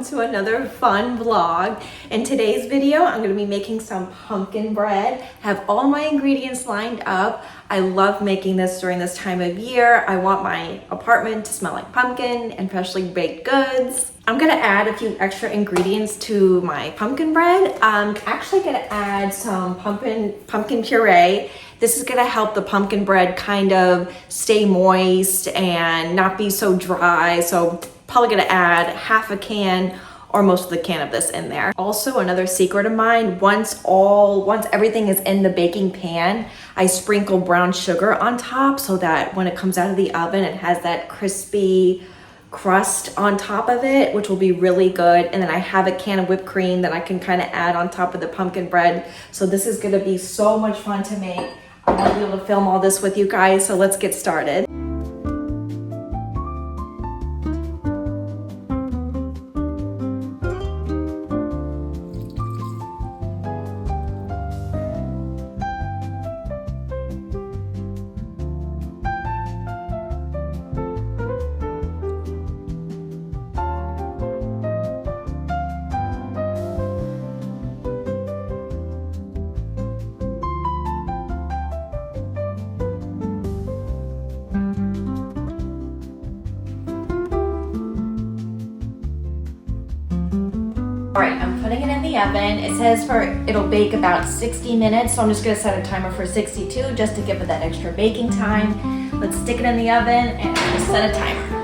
to another fun vlog. In today's video, I'm gonna be making some pumpkin bread. Have all my ingredients lined up. I love making this during this time of year. I want my apartment to smell like pumpkin and freshly baked goods. I'm gonna add a few extra ingredients to my pumpkin bread. I'm actually gonna add some pumpkin puree. This is gonna help the pumpkin bread kind of stay moist and not be so dry. So probably gonna add half a can or most of the can of this in there. Also, another secret of mine, once everything is in the baking pan, I sprinkle brown sugar on top so that when it comes out of the oven, it has that crispy crust on top of it, which will be really good. And then I have a can of whipped cream that I can kind of add on top of the pumpkin bread. So this is gonna be so much fun to make. I'm gonna be able to film all this with you guys, so let's get started. All right, I'm putting it in the oven. It says it'll bake about 60 minutes, so I'm just gonna set a timer for 62 just to give it that extra baking time. Let's stick it in the oven and just set a timer.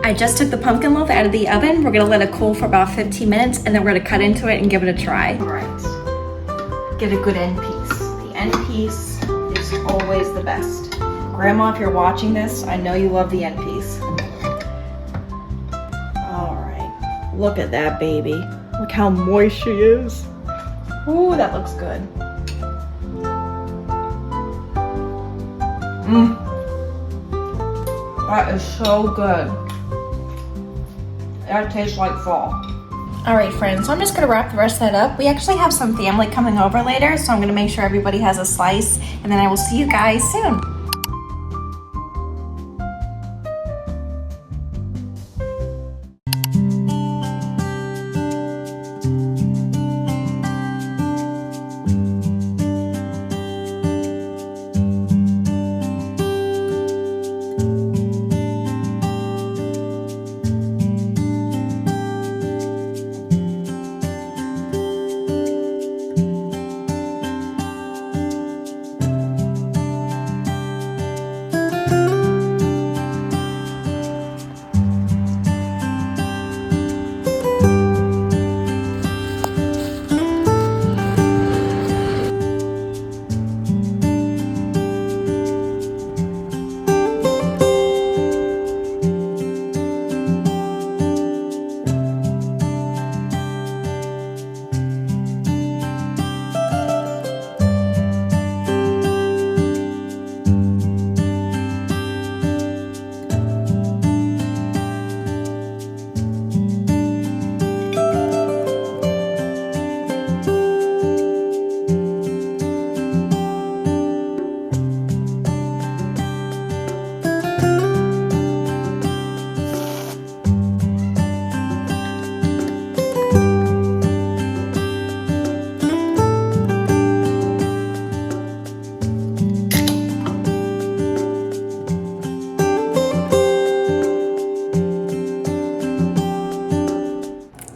I just took the pumpkin loaf out of the oven. We're gonna let it cool for about 15 minutes and then we're gonna cut into it and give it a try. All right, get a good end piece. End piece is always the best. Grandma, if you're watching this, I know you love the end piece. All right, look at that baby. Look how moist she is. Ooh, that looks good. That is so good. That tastes like fall. All right, friends, so I'm just gonna wrap the rest of that up. We actually have some family coming over later, so I'm gonna make sure everybody has a slice, and then I will see you guys soon.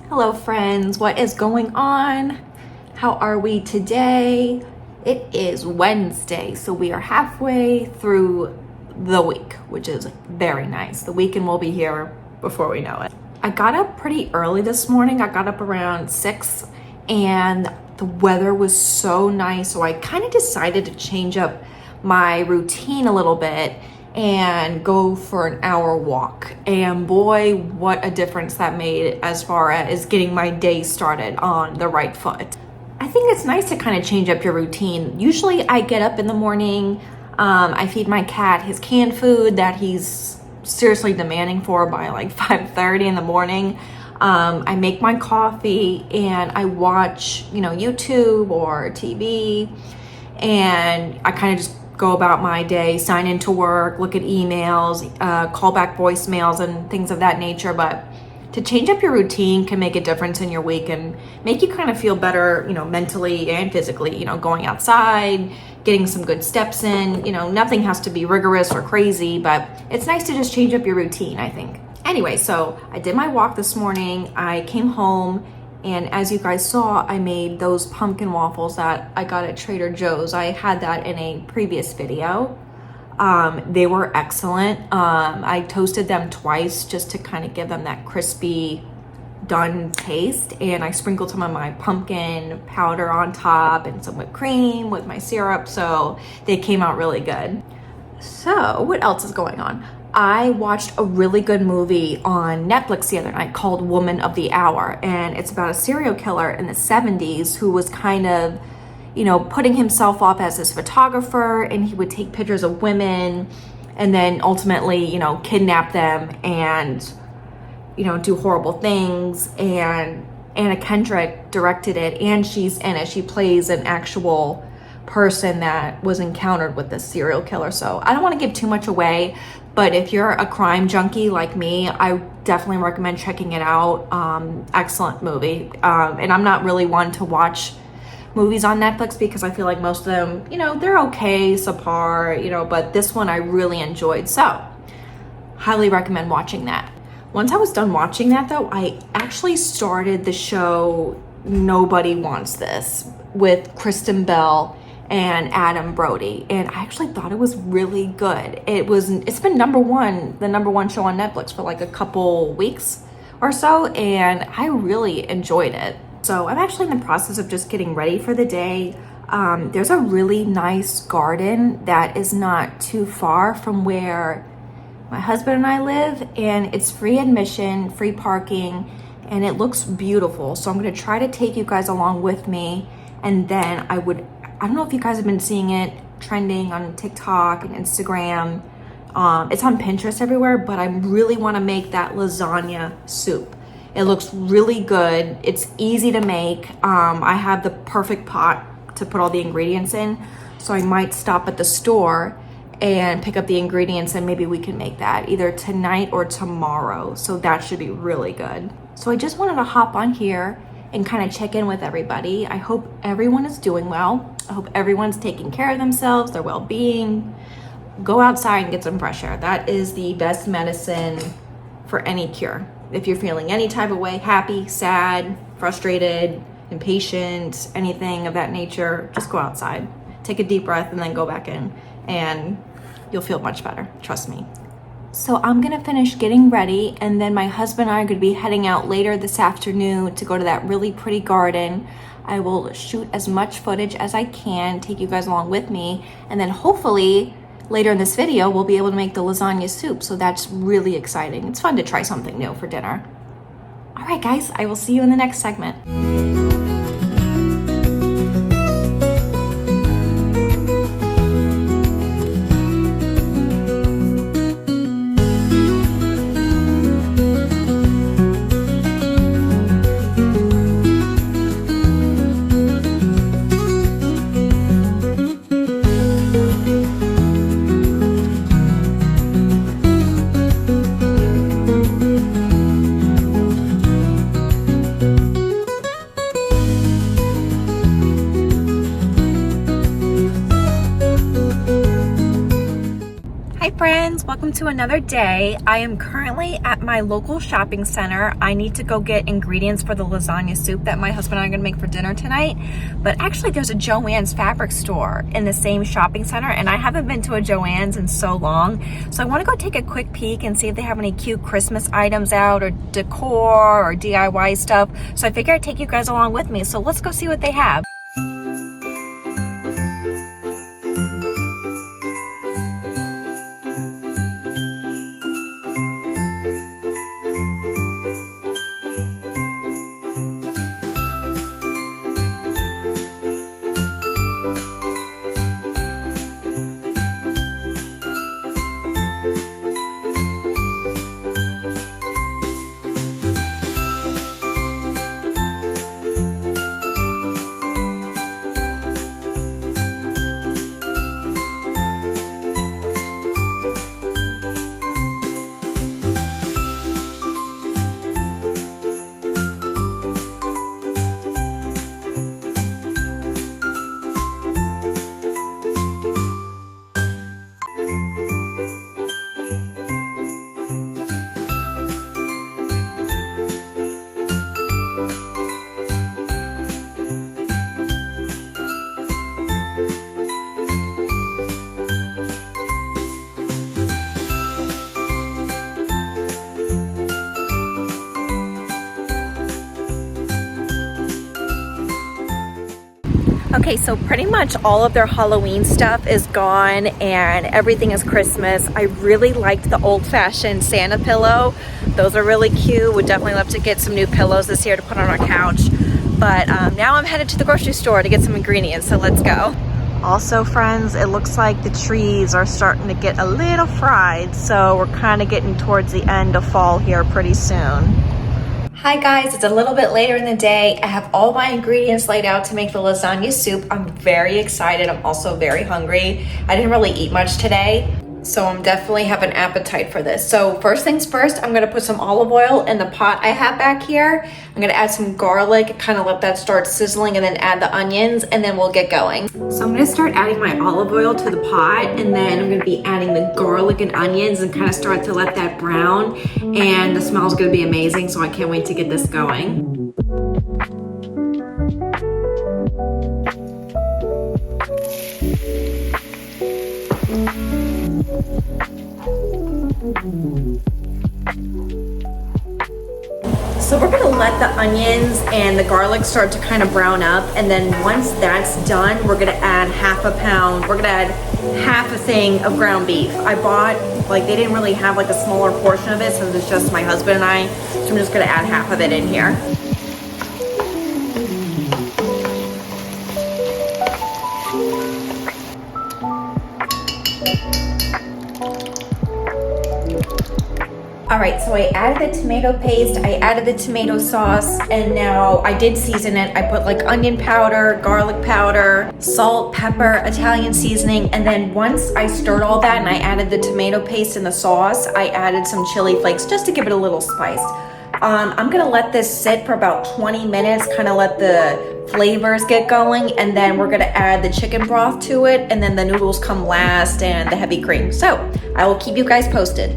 Hello friends, what is going on? How are we today? It is Wednesday, so we are halfway through the week, which is very nice. The weekend will be here before we know it. I got up pretty early this morning. I got up around 6 and the weather was so nice, so I kind of decided to change up my routine a little bit and go for an hour walk. And boy, what a difference that made as far as getting my day started on the right foot. I think it's nice to kind of change up your routine. Usually I get up in the morning, I feed my cat his canned food that he's seriously demanding for by like 5:30 in the morning. I make my coffee and I watch, YouTube or TV. and I kind of just go about my day, sign into work, look at emails, call back voicemails and things of that nature. But to change up your routine can make a difference in your week and make you kind of feel better, you know, mentally and physically, you know, going outside, getting some good steps in. You know, nothing has to be rigorous or crazy, but it's nice to just change up your routine, I think. Anyway, so I did my walk this morning. I came home, and as you guys saw, I made those pumpkin waffles that I got at Trader Joe's. I had that in a previous video. They were excellent. I toasted them twice just to kind of give them that crispy done taste, and I sprinkled some of my pumpkin powder on top and some whipped cream with my syrup, so they came out really good. So what else is going on? I watched a really good movie on Netflix the other night called Woman of the Hour, and it's about a serial killer in the 70s who was kind of, you know, putting himself off as this photographer, and he would take pictures of women and then ultimately, you know, kidnap them and, you know, do horrible things. And Anna Kendrick directed it, and she's in it. She plays an actual person that was encountered with this serial killer. So I don't want to give too much away, but if you're a crime junkie like me, I definitely recommend checking it out. Excellent movie. And I'm not really one to watch movies on Netflix because I feel like most of them, you know, they're okay, subpar, you know, but this one I really enjoyed. So highly recommend watching that. Once I was done watching that though, I actually started the show Nobody Wants This with Kristen Bell and Adam Brody, and I actually thought it was really good. It's been the number one show on Netflix for like a couple weeks or so, and I really enjoyed it. So I'm actually in the process of just getting ready for the day. There's a really nice garden that is not too far from where my husband and I live, and it's free admission, free parking, and it looks beautiful. So I'm gonna try to take you guys along with me, and then I don't know if you guys have been seeing it trending on TikTok and Instagram. It's on Pinterest everywhere, but I really want to make that lasagna soup. It looks really good. It's easy to make. I have the perfect pot to put all the ingredients in, so I might stop at the store and pick up the ingredients, and maybe we can make that either tonight or tomorrow. So that should be really good. So I just wanted to hop on here and kind of check in with everybody. I hope everyone is doing well. I hope everyone's taking care of themselves, their well-being. Go outside and get some fresh air. That is the best medicine for any cure. If you're feeling any type of way, happy, sad, frustrated, impatient, anything of that nature, just go outside. Take a deep breath and then go back in, and you'll feel much better. Trust me. So I'm gonna finish getting ready, and then my husband and I are gonna be heading out later this afternoon to go to that really pretty garden. I will shoot as much footage as I can, take you guys along with me, and then hopefully later in this video we'll be able to make the lasagna soup. So that's really exciting. It's fun to try something new for dinner. All right guys, I will see you in the next segment. Friends, welcome to another day. I am currently at my local shopping center. I need to go get ingredients for the lasagna soup that my husband and I are gonna make for dinner tonight. But actually there's a Joann's fabric store in the same shopping center, and I haven't been to a Joann's in so long. So I wanna go take a quick peek and see if they have any cute Christmas items out, or decor, or DIY stuff. So I figured I'd take you guys along with me. So let's go see what they have. Okay, so pretty much all of their Halloween stuff is gone and everything is Christmas. I really liked the old-fashioned Santa pillow. Those are really cute. Would definitely love to get some new pillows this year to put on our couch. But now I'm headed to the grocery store to get some ingredients, so let's go. Also, friends, it looks like the trees are starting to get a little fried, so we're kind of getting towards the end of fall here pretty soon. Hi guys, it's a little bit later in the day. I have all my ingredients laid out to make the lasagna soup. I'm very excited. I'm also very hungry. I didn't really eat much today, so I'm definitely have an appetite for this. So first things first, I'm gonna put some olive oil in the pot I have back here. I'm gonna add some garlic, kind of let that start sizzling, and then add the onions, and then we'll get going. So I'm gonna start adding my olive oil to the pot, and then I'm gonna be adding the garlic and onions and kind of start to let that brown, and the smell is gonna be amazing, so I can't wait to get this going. So we're gonna let the onions and the garlic start to kind of brown up, and then once that's done, we're gonna add half a thing of ground beef. I bought, like, they didn't really have like a smaller portion of it, so it's just my husband and I, so I'm just gonna add half of it in here. All right, so I added the tomato paste, I added the tomato sauce, and now I did season it. I put like onion powder, garlic powder, salt, pepper, Italian seasoning, and then once I stirred all that and I added the tomato paste and the sauce, I added some chili flakes just to give it a little spice. I'm gonna let this sit for about 20 minutes, kind of let the flavors get going, and then we're gonna add the chicken broth to it, and then the noodles come last and the heavy cream. So I will keep you guys posted.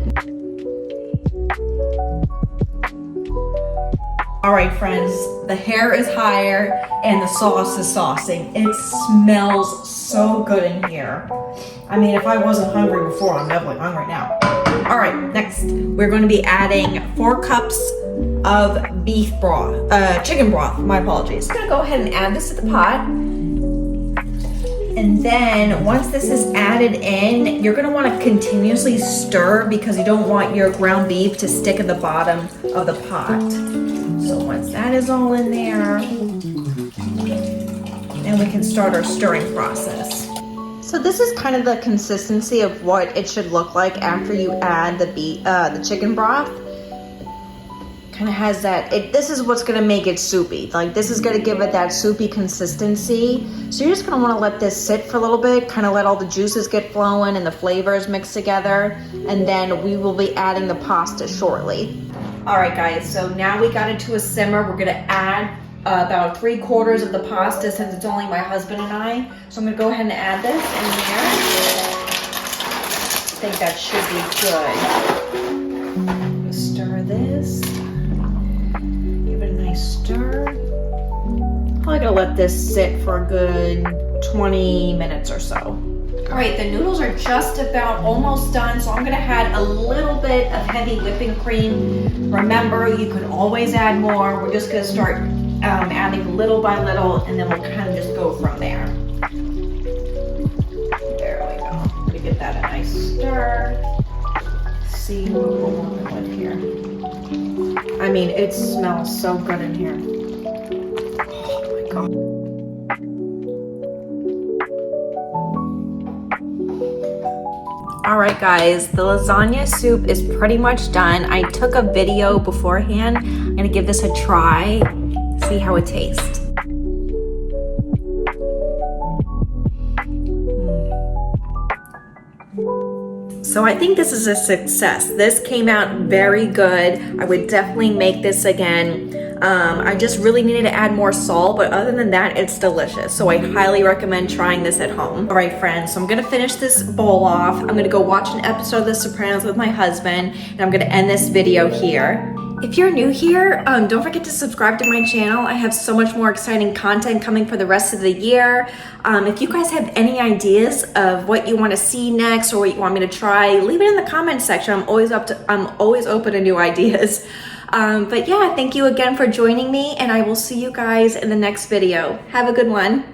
All right, friends, the hair is higher and the sauce is saucing. It smells so good in here. I mean, if I wasn't hungry before, I'm definitely hungry now. All right, next, we're going to be adding 4 cups of beef broth, chicken broth, my apologies. I'm gonna go ahead and add this to the pot. And then once this is added in, you're gonna wanna continuously stir because you don't want your ground beef to stick at the bottom of the pot. So once that is all in there, then we can start our stirring process. So this is kind of the consistency of what it should look like after you add the chicken broth. Kind of has that, this is what's gonna make it soupy. Like, this is gonna give it that soupy consistency. So you're just gonna wanna let this sit for a little bit, kind of let all the juices get flowing and the flavors mix together, and then we will be adding the pasta shortly. All right, guys, so now we got it to a simmer. We're gonna add about 3/4 of the pasta since it's only my husband and I. So I'm gonna go ahead and add this in here. I think that should be good. Stir this. Give it a nice stir. Probably gonna let this sit for a good 20 minutes or so. All right, the noodles are just about almost done, so I'm gonna add a little bit of heavy whipping cream. Remember, you can always add more. We're just gonna start adding little by little, and then we'll kind of just go from there. There we go. I'm gonna give that a nice stir. See what we're working with here. I mean, it smells so good in here. Oh my God. All right, guys, the lasagna soup is pretty much done. I took a video beforehand. I'm gonna give this a try, see how it tastes. So I think this is a success. This came out very good. I would definitely make this again. I just really needed to add more salt, but other than that, it's delicious. So I highly recommend trying this at home. All right, friends, so I'm gonna finish this bowl off. I'm gonna go watch an episode of The Sopranos with my husband, and I'm gonna end this video here. If you're new here, don't forget to subscribe to my channel. I have so much more exciting content coming for the rest of the year. If you guys have any ideas of what you want to see next or what you want me to try, leave it in the comment section. I'm always open to new ideas. But yeah, thank you again for joining me, and I will see you guys in the next video. Have a good one.